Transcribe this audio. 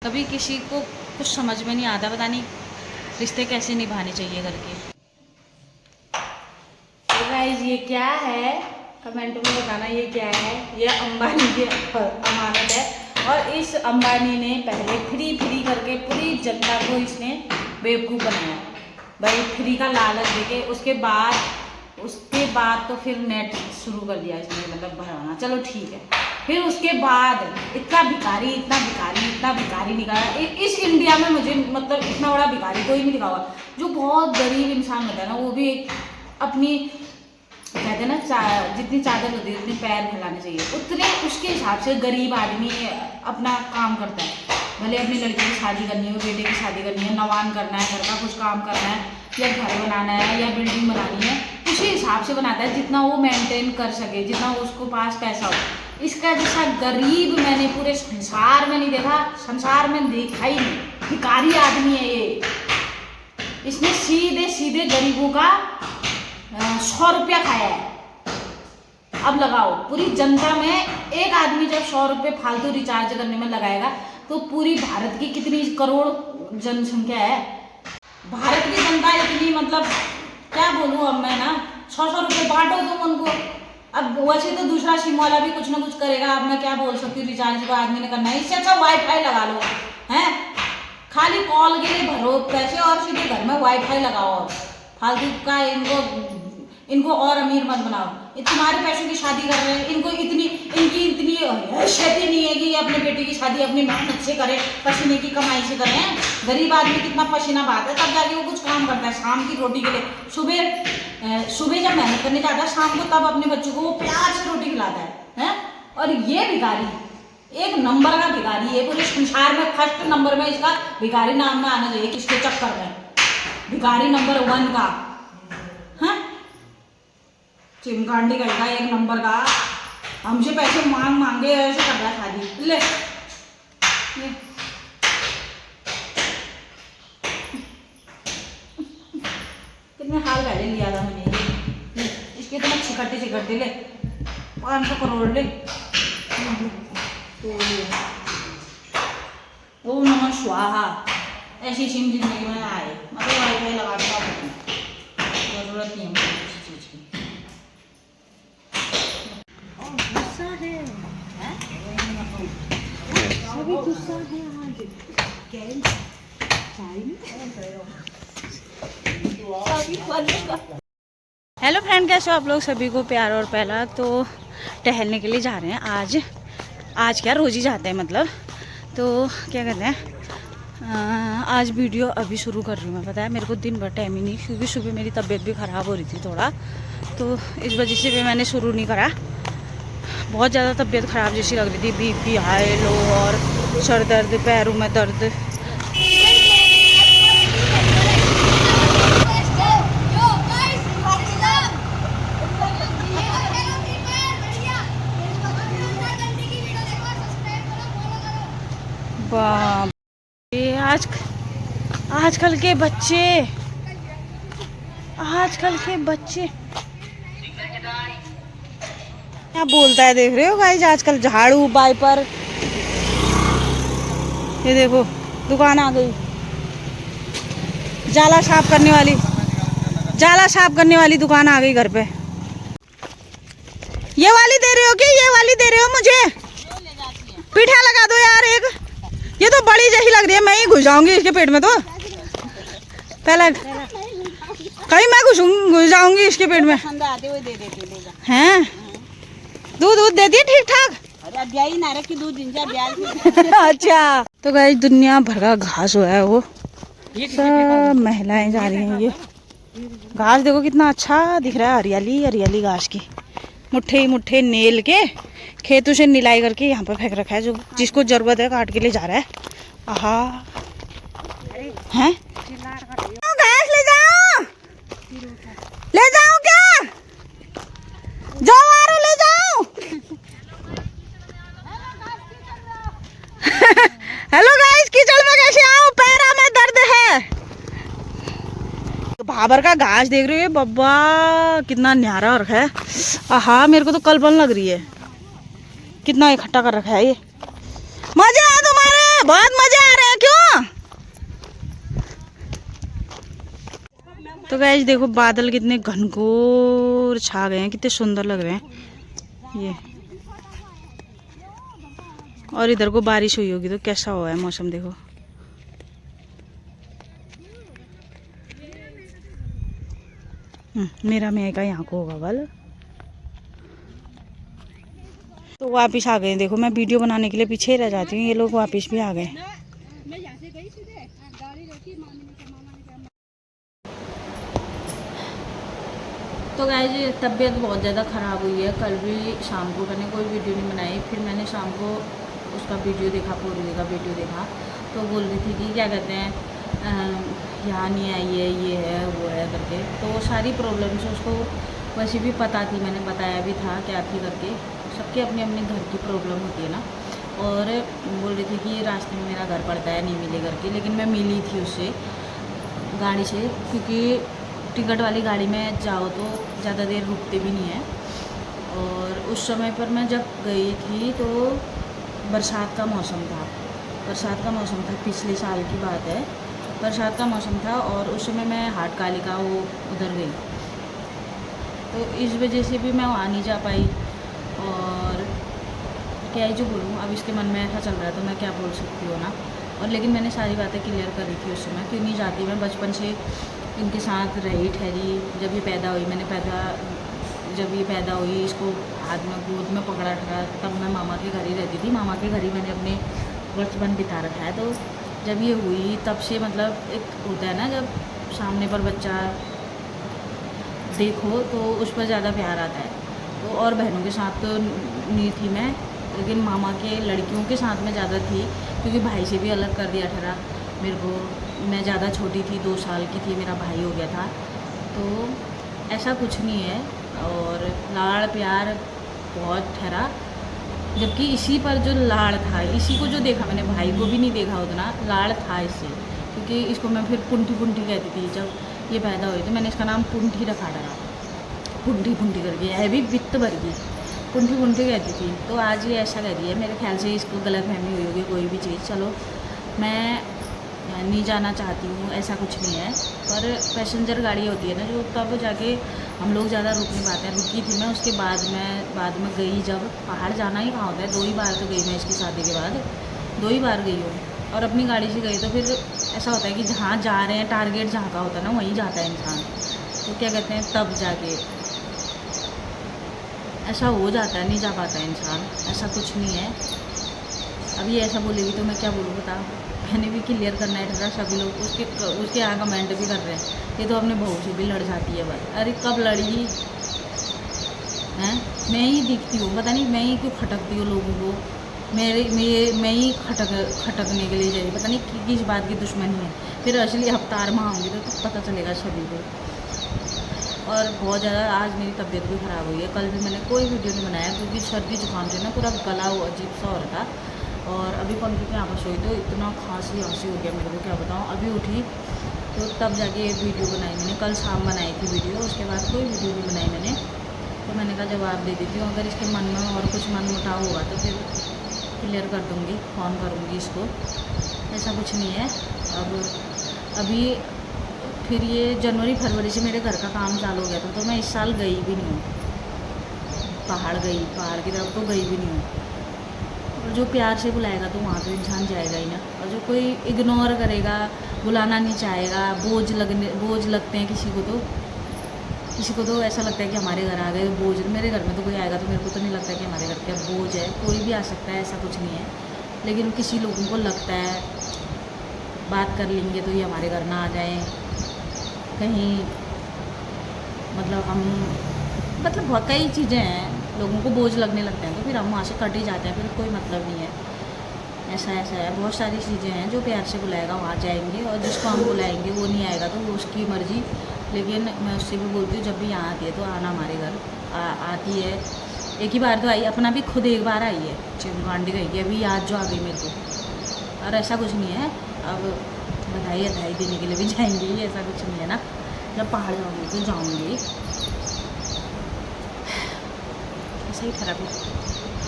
कभी किसी को कुछ समझ में नहीं आता, पता नहीं रिश्ते कैसे निभाने चाहिए करके। तो गाइस ये क्या है, कमेंट में बताना ये क्या है। ये अंबानी की अमानत है और इस अंबानी ने पहले फ्री करके पूरी जनता को इसने बेवकूफ़ बनाया भाई, फ्री का लालच देके। उसके बाद तो फिर नेट शुरू कर दिया इसने, मतलब भरवाना, चलो ठीक है। फिर उसके बाद इतना भिखारी निकाला इस इंडिया में। मुझे मतलब इतना बड़ा भिखारी कोई नहीं दिखा हुआ। जो बहुत गरीब इंसान होता है ना, वो भी अपनी कहते हैं ना जितनी चादर होती है उतनी पैर फैलाने चाहिए, उतने उसके हिसाब से गरीब आदमी अपना काम करता है। भले अपनी लड़की की शादी करनी है, बेटे की शादी करनी है, नवान करना है, घर का कुछ काम करना है, या घर बनाना है, या बिल्डिंग बनानी है, उसी हिसाब से बनाता है जितना वो मेंटेन कर सके, जितना उसको पास पैसा हो। इसका जैसा गरीब मैंने पूरे संसार में नहीं देखा, संसार में देखा ही नहीं। भिखारी आदमी है ये। इसने सीधे गरीबों का 100 रुपया खाया है। अब लगाओ, पूरी जनता में एक आदमी जब 100 रुपये फालतू रिचार्ज करने में लगाएगा तो पूरी भारत की कितनी करोड़ जनसंख्या है। भारत की जनता इतनी, मतलब क्या बोलूँ अब मैं ना, 100 रुपये बांटो तुम उनको। अब वैसे तो दूसरा सिम वाला भी कुछ ना कुछ करेगा, अब मैं क्या बोल सकती हूँ, रिचार्ज को आदमी ने करना है। इससे अच्छा वाईफाई लगा लो, हैं, खाली कॉल के लिए भरो पैसे और सीधे घर में वाईफाई लगाओ। और फालतू का इनको और अमीर मत बनाओ। तुम्हारे पैसों की शादी कर रहे हैं, इनकी इतनी हैसियत ही नहीं है कि अपने बेटे की शादी अपनी मेहनत से करे, पसीने की कमाई से करें। गरीब आदमी कितना पसीना बहाता है तब जाके वो कुछ काम करता है शाम की रोटी के लिए। सुबह जब मेहनत करने जाता है, शाम को तब अपने बच्चों को वो प्यार से रोटी खिलाता है। और ये भिखारी एक नंबर का भिखारी है, पूरे संसार में फर्स्ट नंबर में इसका भिखारी नाम में आना चाहिए। किसके चक्कर में? भिखारी नंबर 1 का, हाँ, चिमकांडी का एक नंबर का। हमसे पैसे मांगे ऐसे कर रहा शादी। ले कितने हाल पहले लिया था मैंने इसके, तो मैं छिकट्टे ले 500 करोड़ ले। ओम नमः स्वाहा। ऐसी सिम जिंदगी में आए, मतलब वाईफाई लगा दूंगा, जरूरत नहीं है मुझे किसी चीज की। गुस्सा है, सभी गुस्सा है आज। हेलो फ्रेंड, कैसे हो आप लोग? सभी को प्यार और पहला। तो टहलने के लिए जा रहे हैं आज क्या, रोज ही जाते हैं मतलब। तो क्या कहते हैं, आज वीडियो अभी शुरू कर रही हूँ मैं। पता है मेरे को दिन भर टाइम ही नहीं, क्योंकि सुबह मेरी तबीयत भी ख़राब हो रही थी थोड़ा, तो इस वजह से भी मैंने शुरू नहीं करा। बहुत ज़्यादा तबीयत ख़राब जैसी लग रही थी, बीपी हाई लो और सर दर्द, पैरों में दर्द। ये आजकल के बच्चे क्या बोलता है, देख रहे हो गाइस? आजकल झाड़ू, वाइपर, ये देखो दुकान आ गई, जाला साफ करने वाली दुकान आ गई घर पे। ये वाली दे रहे हो कि ये वाली दे रहे हो? मुझे पीठा लगा दो यार एक। ये तो बड़ी जैसी लग रही है, मैं ही घुस जाऊंगी इसके पेट में। तो पहले कहीं मैं घुस जाऊंगी इसके पेट में। हैं दूध देती है ठीक ठाक? अच्छा, तो गाइस दुनिया भर का घास हुआ है, वो सब महिलाएं जा रही हैं। ये घास देखो कितना अच्छा दिख रहा है, हरियाली घास की। मुट्ठे नेल के खेतों से निलाई करके यहाँ पर फेंक रखा है। जो जिसको जरूरत है काट के ले जा रहा है। आहा, हैं घास ले जाओ क्या? जाओ ले जाओ। हेलो गाइस, कीचड़ में कैसे आऊं? पैरा में दर्द है। भाबर का घास देख रहे हो बब्बा, कितना न्यारा रखा है। आहा, मेरे को तो कलपन लग रही है, कितना इकट्ठा कर रखा है ये। मजा है तुम्हारे, बहुत मजा आ रहा है। तो गाइस देखो बादल कितने घनघोर छा गए हैं, कितने सुंदर लग रहे हैं ये। और इधर को बारिश हुई होगी तो कैसा हुआ है मौसम देखो। मेरा मैं का यहाँ को होगा वाल। तो वापिस आ गए देखो, मैं वीडियो बनाने के लिए पीछे ही रह जाती हूँ, ये लोग वापिस भी आ गए। तो गाइस तबीयत बहुत ज़्यादा ख़राब हुई है। कल भी शाम को मैंने कोई वीडियो नहीं बनाई, फिर मैंने शाम को उसका वीडियो देखा, पूरी का वीडियो देखा, तो बोल रही थी कि क्या कहते हैं यहाँ नहीं आई है, ये है वो है करके। तो सारी प्रॉब्लम्स उसको वैसे भी पता थी, मैंने बताया भी था क्या थी करके। सबके अपने अपने घर की प्रॉब्लम होती है ना। और बोल रही थी कि रास्ते में मेरा घर पड़ता है, नहीं मिले करके, लेकिन मैं मिली थी उससे गाड़ी से, क्योंकि टिकट वाली गाड़ी में जाओ तो ज़्यादा देर रुकते भी नहीं है। और उस समय पर मैं जब गई थी तो बरसात का मौसम था, पिछले साल की बात है, बरसात का मौसम था। और उस समय मैं हाट कालिका वो उधर गई, तो इस वजह से भी मैं वहाँ नहीं जा पाई। और क्या ही जो बोलूँ, अब इसके मन में ऐसा चल रहा है तो मैं क्या बोल सकती हूँ ना। और लेकिन मैंने सारी बातें क्लियर करी थी उस समय, क्यों नहीं जाती। मैं बचपन से इनके साथ रही ठहरी। जब ये पैदा हुई, जब ये पैदा हुई, इसको हाथ में गोद में पकड़ा था, तब मैं मामा के घर ही रहती थी। मामा के घर ही मैंने अपने बचपन बिता रखा है। तो जब ये हुई तब से मतलब एक होता है ना, जब सामने पर बच्चा देखो तो उस पर ज़्यादा प्यार आता है। तो और बहनों के साथ तो नहीं थी मैं, लेकिन मामा के लड़कियों के साथ में ज़्यादा थी, क्योंकि भाई से भी अलग कर दिया था मेरे को। मैं ज़्यादा छोटी थी, 2 साल की थी, मेरा भाई हो गया था। तो ऐसा कुछ नहीं है। और लाड़ प्यार बहुत ठहरा, जबकि इसी पर जो लाड़ था, इसी को जो देखा मैंने, भाई को भी नहीं देखा उतना लाड़ था इससे। क्योंकि इसको मैं फिर पुंठी कहती थी। जब ये पैदा हुई तो मैंने इसका नाम पुंठी रखा था, पुंठी करके, है भी वित्त वर्गी, पुंठी कहती थी। तो आज ये ऐसा कह रही है, मेरे ख्याल से इसको गलतफहमी हुई होगी कोई भी चीज़। चलो मैं नहीं जाना चाहती हूँ, ऐसा कुछ नहीं है, पर पैसेंजर गाड़ी होती है ना जो, तब जाके हम लोग ज़्यादा रुक नहीं पाते हैं। रुकी थी मैं, उसके बाद में गई। जब पहाड़ जाना ही कहाँ होता है, 2 ही बार तो गई मैं इसकी शादी के बाद, 2 ही बार गई हूँ। और अपनी गाड़ी से गई तो फिर ऐसा होता है कि जहाँ जा रहे हैं, टारगेट जहाँ का होता है ना, वहीं जाता है इंसान। तो क्या कहते हैं, तब जाके ऐसा हो जाता है, नहीं जा पाता है इंसान, ऐसा कुछ नहीं है। अभी ऐसा बोलेगी तो मैं क्या बोलूँ बता। मैंने भी क्लियर करना है था, सभी लोग उसके यहाँ कमेंट भी कर रहे हैं, ये तो अपने बहू से भी लड़ जाती है भाई। अरे कब लड़ी हैं, मैं ही दिखती हूँ, पता नहीं मैं ही क्यों खटकती हूँ लोगों को। मैं ही खटकने के लिए जाइए, पता नहीं किस बात की दुश्मनी है। फिर असली अवतार में आऊँगी तो पता चलेगा सभी को। और बहुत ज़्यादा आज मेरी तबीयत भी ख़राब हुई है। कल भी मैंने कोई वीडियो नहीं बनाया, क्योंकि सर्दी जुकाम से ना पूरा गला अजीब सा हो रहा था। और अभी पंखे पे यहाँ पर सोई तो इतना खांसी हो गया मेरे को, क्या बताऊँ। अभी उठी तो तब जाके ये वीडियो बनाई मैंने। कल शाम बनाई थी वीडियो, उसके बाद कोई वीडियो नहीं बनाई मैंने। तो मैंने कहा जवाब दे देती हूँ, अगर इसके मन में और कुछ मन मुटाव होगा तो फिर क्लियर कर दूँगी, फ़ोन करूँगी इसको। ऐसा कुछ नहीं है। अब अभी फिर ये जनवरी फरवरी से मेरे घर का काम चालू हो गया था, तो मैं इस साल गई भी नहीं हूँ पहाड़ की तरफ तो गई भी नहीं हूँ। और जो प्यार से बुलाएगा तो वहाँ तो इंसान जाएगा ही ना। और जो कोई इग्नोर करेगा, बुलाना नहीं चाहेगा, बोझ लगते हैं किसी को तो ऐसा लगता है कि हमारे घर आ गए बोझ। मेरे घर में तो कोई आएगा तो मेरे को तो नहीं लगता कि हमारे घर क्या बोझ है, कोई भी आ सकता है, ऐसा कुछ नहीं है। लेकिन किसी लोगों को लगता है बात कर लेंगे तो ये हमारे घर ना आ जाए कहीं, मतलब बहुत कई चीज़ें हैं, लोगों को बोझ लगने लगते हैं तो फिर हम वहाँ से कट ही जाते हैं, फिर कोई मतलब नहीं है। ऐसा है, बहुत सारी चीज़ें हैं। जो प्यार से बुलाएगा वहाँ जाएंगे, और जिसको हम बुलाएंगे वो नहीं आएगा तो वो उसकी मर्ज़ी। लेकिन मैं उससे भी बोलती हूँ, जब भी यहाँ आती है तो आना हमारे घर। आती है, एक ही बार तो आई, अपना भी खुद एक बार आई है, चिमकांडी गई कि अभी आज जो आ गई मेरे को। और ऐसा कुछ नहीं है, अब बधाई देने के लिए भी जाएंगी, ऐसा कुछ नहीं है ना। जब पहाड़ जाऊँगी तो जाऊँगी, ऐसा ही खराब है।